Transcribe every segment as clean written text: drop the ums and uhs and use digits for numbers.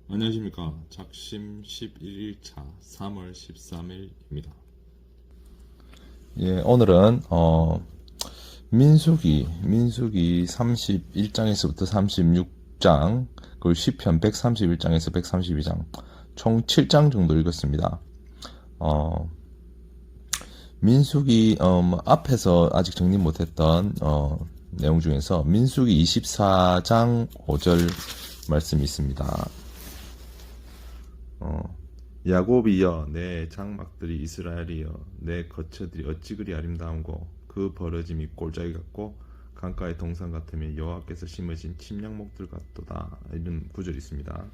안녕하십니까. 작심 11일차 3월 13일입니다. 예, 오늘은 민수기 31장에서부터 36장, 그리고 시편 131장에서 132장 총 7장 정도 읽었습니다. 민수기 앞에서 아직 정리 못했던 내용 중에서 민수기 24장 5절 말씀이 있습니다. 야곱이여 내 장막들이 이스라엘이여 내 거처들이 어찌 그리 아름다운고 그 벌어짐이 꼴짝이 같고 강가의 동산 같으며 여호와께서 심으신 침략목들 같도다. 이런 구절이 있습니다.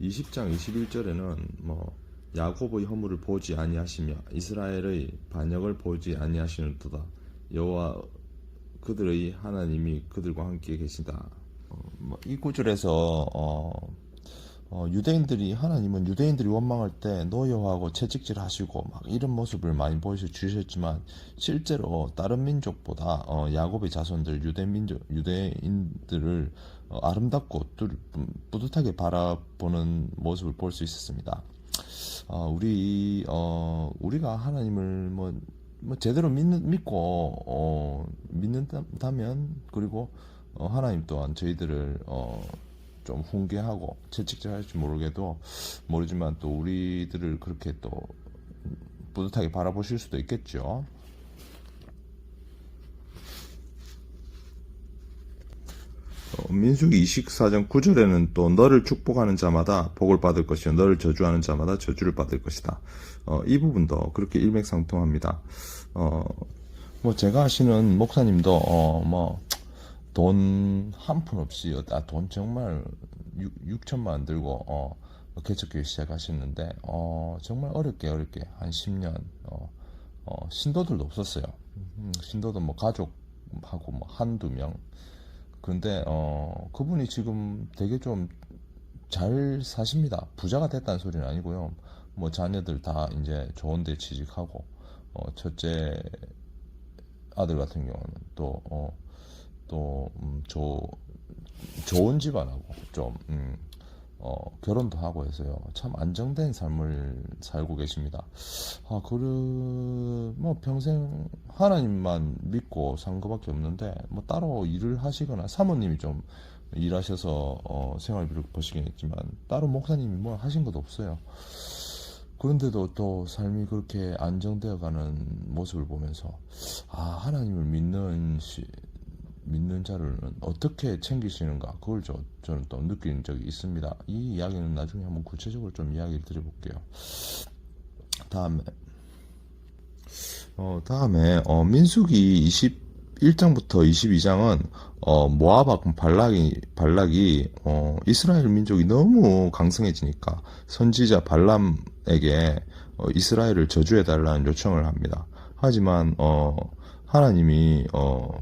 20장 21절에는 야곱의 허물을 보지 아니하시며 이스라엘의 반역을 보지 아니하시는도다. 여호와 그들의 하나님이 그들과 함께 계시다. 이 구절에서 하나님은 유대인들이 원망할 때 노여워하고 채찍질 하시고 막 이런 모습을 많이 보여주셨지만, 실제로 다른 민족보다 야곱의 자손들 유대인들을 아름답고 뿌듯하게 바라보는 모습을 볼 수 있었습니다. 우리가 하나님을 제대로 믿고 믿는다면, 그리고 하나님 또한 저희들을 좀 훈계하고 채찍질 할지 모르지만 또 우리들을 그렇게 또 뿌듯하게 바라보실 수도 있겠죠. 민수기 24장 9절에는 또 너를 축복하는 자마다 복을 받을 것이요 너를 저주하는 자마다 저주를 받을 것이다. 이 부분도 그렇게 일맥상통합니다. 제가 아시는 목사님도 돈 한 푼 없이 돈 정말 6천만 원 들고 개척교회 시작하셨는데 정말 어렵게 한 10년 신도들도 없었어요. 신도도 가족하고 한두 명. 그런데 그분이 지금 되게 좀 잘 사십니다. 부자가 됐다는 소리는 아니고요. 자녀들 다 이제 좋은 데 취직하고, 첫째 아들 같은 경우는 좋은 집안하고 좀 결혼도 하고 해서요. 참 안정된 삶을 살고 계십니다. 평생 하나님만 믿고 산 것밖에 없는데, 따로 일을 하시거나 사모님이 좀 일하셔서 생활비를 버시겠지만, 따로 목사님이 하신 것도 없어요. 그런데도 또 삶이 그렇게 안정되어 가는 모습을 보면서, 하나님을 믿는 자를 어떻게 챙기시는가, 그걸 저는 또 느낀 적이 있습니다. 이 이야기는 나중에 한번 구체적으로 좀 이야기를 드려볼게요. 다음에 민수기 21장부터 22장은 모압 왕 발락이 이스라엘 민족이 너무 강성해지니까 선지자 발람에게 이스라엘을 저주해달라는 요청을 합니다. 하지만 하나님이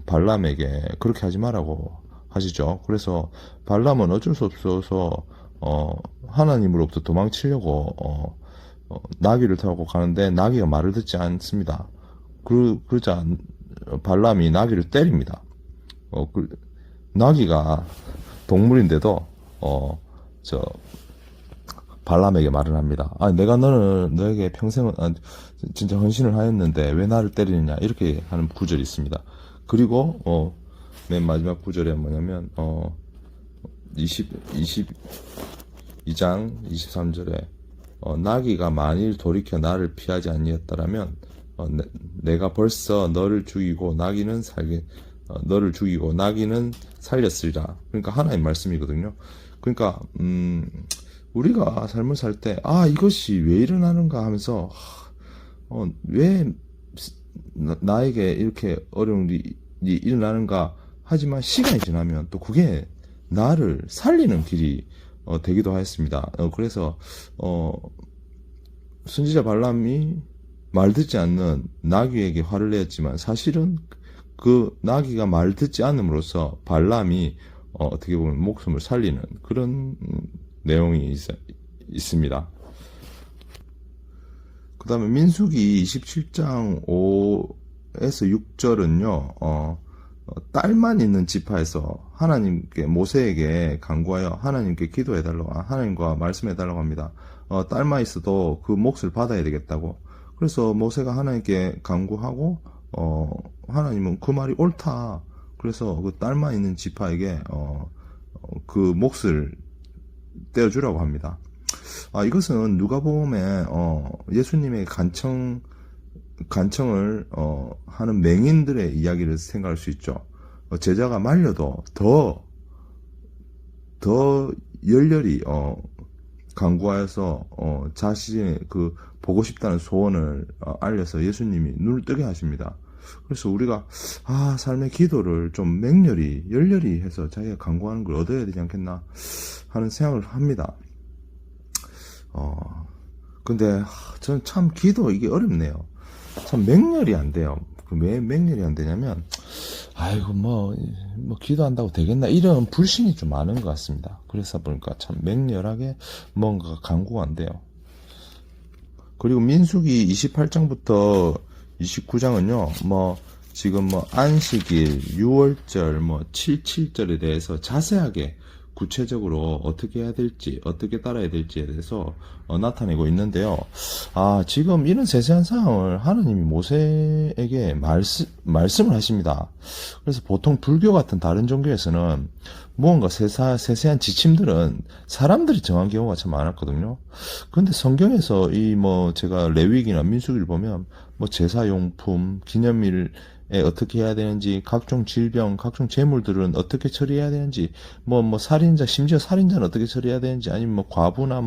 발람에게 그렇게 하지 말라고 하시죠. 그래서 발람은 어쩔 수 없어서 하나님으로부터 도망치려고 나귀를 타고 가는데 나귀가 말을 듣지 않습니다. 그러자 발람이 나귀를 때립니다. 나귀가 동물인데도 발람에게 말을 합니다. 내가 너에게 평생은 진짜 헌신을 하였는데 왜 나를 때리느냐, 이렇게 하는 구절이 있습니다. 그리고 맨 마지막 구절에 뭐냐면 22장 23절에 나귀가 만일 돌이켜 나를 피하지 아니었다라면 내가 벌써 너를 죽이고 나귀는 살렸으리라. 그러니까 하나님 말씀이거든요. 그러니까 우리가 삶을 살 때 이것이 왜 일어나는가 하면서 왜 나에게 이렇게 어려운 일이 일어나는가 하지만, 시간이 지나면 또 그게 나를 살리는 길이 되기도 하였습니다. 그래서 선지자 발람이 말 듣지 않는 나귀에게 화를 내었지만, 사실은 그 나귀가 말 듣지 않음으로써 발람이 어떻게 보면 목숨을 살리는 그런 내용이 있습니다. 그 다음에 민수기 27장 5에서 6절은요, 딸만 있는 지파에서 하나님께 모세에게 간구하여 하나님께 기도해달라고, 하나님과 말씀해달라고 합니다. 딸만 있어도 그 몫을 받아야 되겠다고. 그래서 모세가 하나님께 간구하고 하나님은 그 말이 옳다. 그래서 그 딸만 있는 지파에게 그 몫을 떼어주라고 합니다. 이것은 누가복음에 예수님의 간청을 하는 맹인들의 이야기를 생각할 수 있죠. 제자가 말려도 더 열렬히 간구하여서 자신의 그 보고 싶다는 소원을 알려서 예수님이 눈을 뜨게 하십니다. 그래서 우리가 삶의 기도를 좀 열렬히 해서 자기가 간구하는 걸 얻어야 되지 않겠나 하는 생각을 합니다. 근데 저는 참 기도 이게 어렵네요. 참 맹렬히 안 돼요. 왜 맹렬히 안 되냐면 아이고 뭐 기도한다고 되겠나 이런 불신이 좀 많은 것 같습니다. 그래서 보니까 참 맹렬하게 뭔가 간구가 안 돼요. 그리고 민수기 28장부터 29장은요 지금 안식일, 유월절, 7.7절에 대해서 자세하게 구체적으로 어떻게 해야 될지, 어떻게 따라야 될지에 대해서 나타내고 있는데요. 지금 이런 세세한 사항을 하나님이 모세에게 말씀을 하십니다. 그래서 보통 불교 같은 다른 종교에서는 무언가 세세한 지침들은 사람들이 정한 경우가 참 많았거든요. 그런데 성경에서 제가 레위기나 민수기를 보면 제사용품, 기념일, 어떻게 해야 되는지, 각종 질병, 각종 재물들은 어떻게 처리해야 되는지, 살인자, 심지어 살인자는 어떻게 처리해야 되는지, 아니면 과부나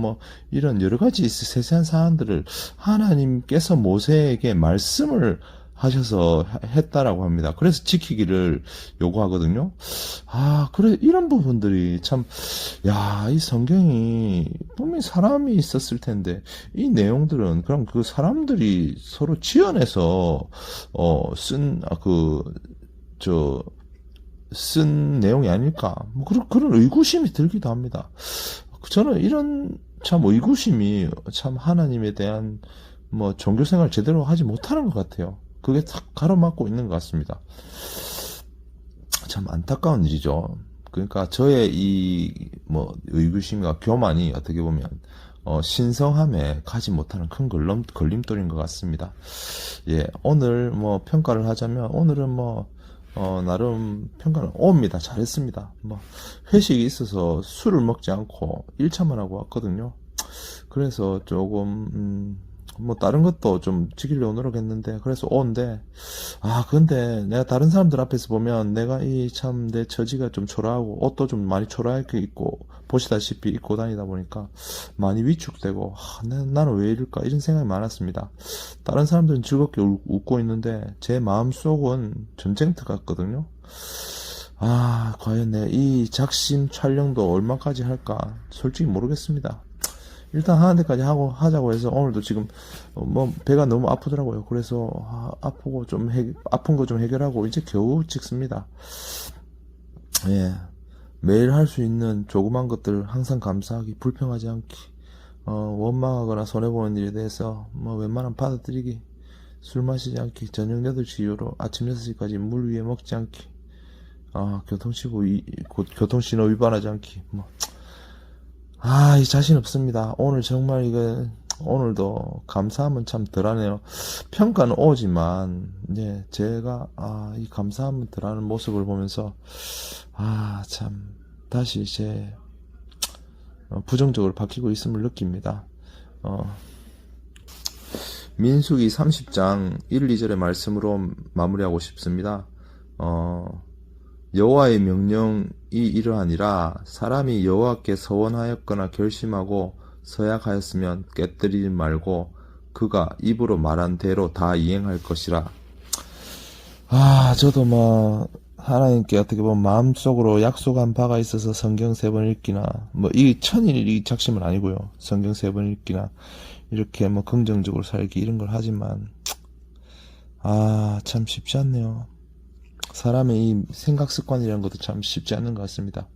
이런 여러 가지 세세한 사안들을 하나님께서 모세에게 말씀을 하셔서 했다라고 합니다. 그래서 지키기를 요구하거든요. 그래, 이런 부분들이 참, 이 성경이 분명히 사람이 있었을 텐데, 이 내용들은 그럼 그 사람들이 서로 지어내서, 쓴 내용이 아닐까. 그런 의구심이 들기도 합니다. 저는 이런 참 의구심이 참 하나님에 대한 종교생활 제대로 하지 못하는 것 같아요. 그게 탁 가로막고 있는 것 같습니다. 참 안타까운 일이죠. 그러니까 저의 의구심과 교만이 어떻게 보면 신성함에 가지 못하는 큰 걸림돌인 것 같습니다. 오늘 평가를 하자면 오늘은 나름 평가는 O입니다. 잘했습니다. 회식이 있어서 술을 먹지 않고 1차만 하고 왔거든요. 그래서 조금 다른 것도 좀 지키려고 노력했는데, 그래서 O인데, 근데 내가 다른 사람들 앞에서 보면 내가 내 처지가 좀 초라하고, 옷도 좀 많이 초라하게 입고, 보시다시피 입고 다니다 보니까 많이 위축되고, 나는 왜 이럴까? 이런 생각이 많았습니다. 다른 사람들은 즐겁게 웃고 있는데, 제 마음속은 전쟁터 같거든요. 과연 이 작심 촬영도 얼마까지 할까? 솔직히 모르겠습니다. 일단 하는 데까지 하자고 해서 오늘도 지금 배가 너무 아프더라고요. 그래서 아픈 거 좀 해결하고 이제 겨우 찍습니다. 매일 할 수 있는 조그만 것들 항상 감사하기, 불평하지 않기, 원망하거나 손해보는 일에 대해서 웬만하면 받아들이기, 술 마시지 않기, 저녁 8시 이후로 아침 6시까지 물 위에 먹지 않기, 교통신호 위반하지 않기, 이 자신 없습니다. 오늘 정말 오늘도 감사함은 참 덜하네요. 평가는 오지만, 제가, 이 감사함은 덜하는 모습을 보면서, 참, 다시 부정적으로 바뀌고 있음을 느낍니다. 민수기 30장 1, 2절의 말씀으로 마무리하고 싶습니다. 여호와의 명령이 이러하니라. 사람이 여호와께 서원하였거나 결심하고 서약하였으면 깨뜨리지 말고 그가 입으로 말한 대로 다 이행할 것이라. 저도 하나님께 어떻게 보면 마음속으로 약속한 바가 있어서 성경 3번 읽기나 이 천일 이 작심은 아니고요. 성경 3번 읽기나 이렇게 긍정적으로 살기 이런 걸 하지만 참 쉽지 않네요. 사람의 이 생각 습관이라는 것도 참 쉽지 않은 것 같습니다.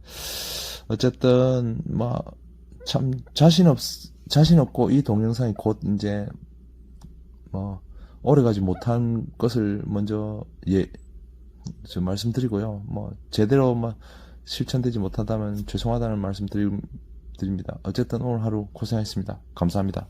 어쨌든 참 자신 없고 이 동영상이 곧 이제 오래가지 못한 것을 먼저 저 말씀드리고요. 뭐 제대로 뭐 실천되지 못하다면 죄송하다는 말씀 드립니다. 어쨌든 오늘 하루 고생하셨습니다. 감사합니다.